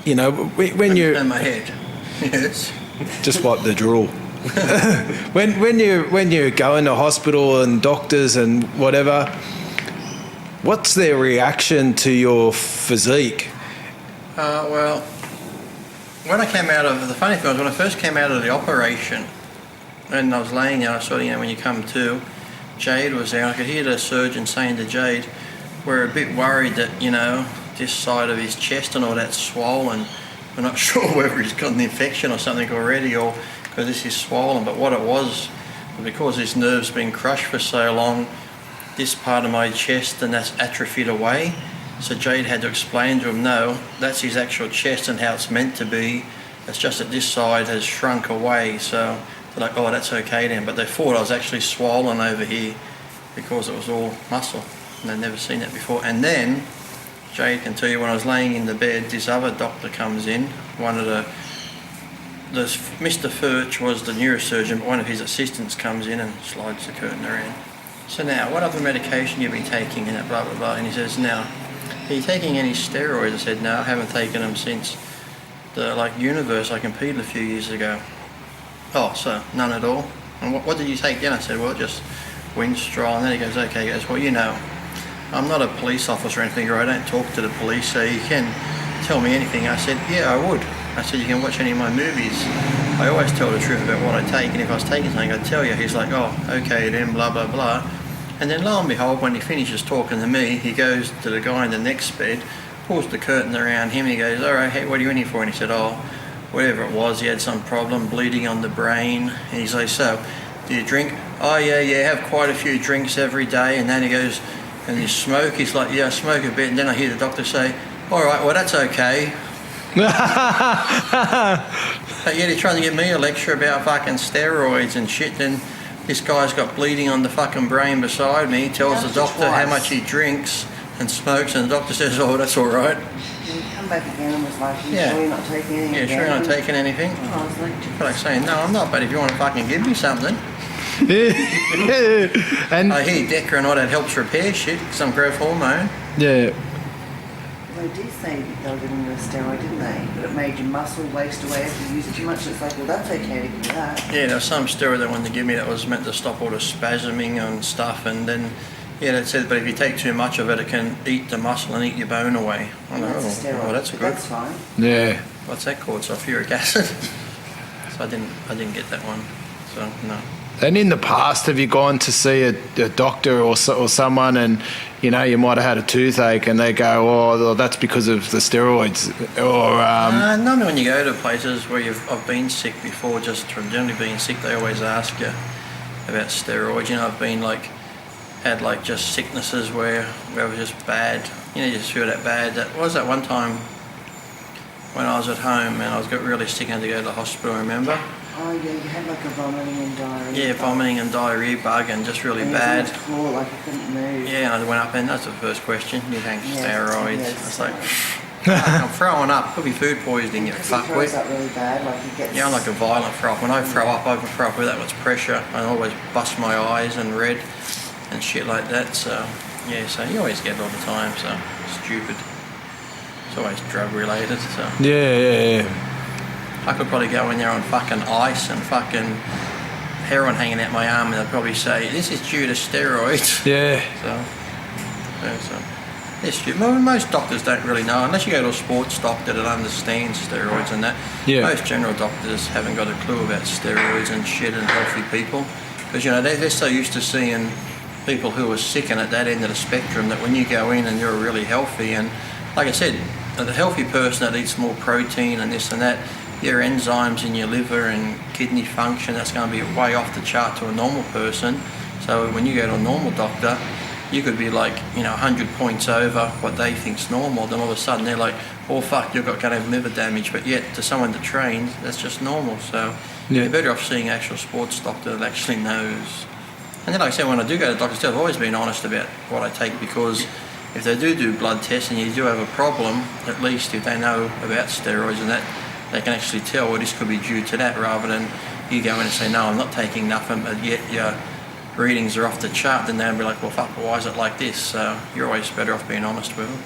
you know, when you... In my head. Yes. Just wipe the drool. when you go into hospital and doctors and whatever, what's their reaction to your physique? Well, when I came out of... The funny thing was, when I first came out of the operation, and I was laying there, I saw, you know, when you come to, Jade was there. I could hear the surgeon saying to Jade, we're a bit worried that, you know, this side of his chest and all that's swollen. We're not sure whether he's got an infection or something already, or because this is swollen. But what it was, because his nerve's been crushed for so long, this part of my chest and that's atrophied away. So Jade had to explain to him, no, that's his actual chest and how it's meant to be. It's just that this side has shrunk away. So they're like, oh, that's okay then. But they thought I was actually swollen over here because it was all muscle. And they'd never seen that before. And then Jade can tell you, when I was laying in the bed, this other doctor comes in. One of the Mr. Furch was the neurosurgeon, but one of his assistants comes in and slides the curtain around. So now, what other medication you've been taking and that blah blah blah? And he says, now, are you taking any steroids? I said, no, I haven't taken them since the Universe I competed a few years ago. Oh, so none at all. And what did you take then? I said, well, just Winstrol. And then he goes, okay, he goes, well, you know, I'm not a police officer or anything, or I don't talk to the police, so you can tell me anything. I said, yeah, I would. I said, you can watch any of my movies. I always tell the truth about what I take, and if I was taking something, I'd tell you. He's like, oh, okay then, blah, blah, blah. And then lo and behold, when he finishes talking to me, he goes to the guy in the next bed, pulls the curtain around him, and he goes, all right, hey, what are you in here for? And he said, oh, whatever it was, he had some problem, bleeding on the brain. And he's like, so, do you drink? Oh, yeah, have quite a few drinks every day. And then he goes, and you smoke? He's like, yeah, I smoke a bit. And then I hear the doctor say, all right, well, that's okay. But yet he's trying to give me a lecture about fucking steroids and shit. Then this guy's got bleeding on the fucking brain beside me. He tells the doctor how much he drinks and smokes, and the doctor says, oh, that's all right. He come back again and was like, sure you're not taking anything? Yeah, sure you're not taking anything? Oh, I was like saying, no, I'm not, but if you want to fucking give me something. And I hear Deca and all that helps repair shit, some growth hormone. Yeah. They did say they were giving you a steroid, didn't they? But it made your muscle waste away if you use it too much. It's like, well, that's okay to give you that. Yeah, there was some steroid they wanted to give me that was meant to stop all the spasming and stuff, and then, yeah, they said, but if you take too much of it, it can eat the muscle and eat your bone away. I know, oh, that's good. That's fine. Yeah. What's that called? Sulfuric acid. So I didn't get that one. So no. And in the past, have you gone to see a doctor or someone, and you know you might have had a toothache, and they go, "Oh, that's because of the steroids," or normally when you go to places where I've been sick before, just from generally being sick, they always ask you about steroids. You know, I've been had just sicknesses where it was just bad. You know, you just feel that bad. What was that one time when I was at home and I got really sick and had to go to the hospital? Remember? Oh yeah, you had like a vomiting and diarrhea. Yeah, vomiting and diarrhea bug, and just really bad. On the floor, like you couldn't move. Yeah, and I went up, and that's the first question. You take steroids? Yes. It's like, I'm throwing up. Could be food poisoning. You fuckwit. It up really bad, like it gets. Yeah, I'm like a violent throw up. When I throw up, I throw up with that much pressure. I always bust my eyes and red and shit like that. So yeah, so you always get it all the time. So stupid. It's always drug related. So yeah. I could probably go in there on fucking ice and fucking heroin hanging out my arm, and they'd probably say, this is due to steroids. Yeah. So it's stupid. Well, most doctors don't really know, unless you go to a sports doctor that understands steroids and that. Yeah. Most general doctors haven't got a clue about steroids and shit and healthy people. Because, you know, they're so used to seeing people who are sick and at that end of the spectrum that when you go in and you're really healthy, and like I said, the healthy person that eats more protein and this and that, your enzymes in your liver and kidney function, that's going to be way off the chart to a normal person. So when you go to a normal doctor, you could be 100 points over what they think's normal. Then all of a sudden they're like, oh fuck, you're going to have liver damage. But yet to someone that trains, that's just normal. So you're better off seeing an actual sports doctor that actually knows. And then like I said, when I do go to doctors, I've always been honest about what I take, because if they do blood tests and you do have a problem, at least if they know about steroids and that, they can actually tell, well, this could be due to that, rather than you go in and say, no, I'm not taking nothing, but yet your readings are off the chart. Then they'll be like, well, fuck, why is it like this? So you're always better off being honest with them.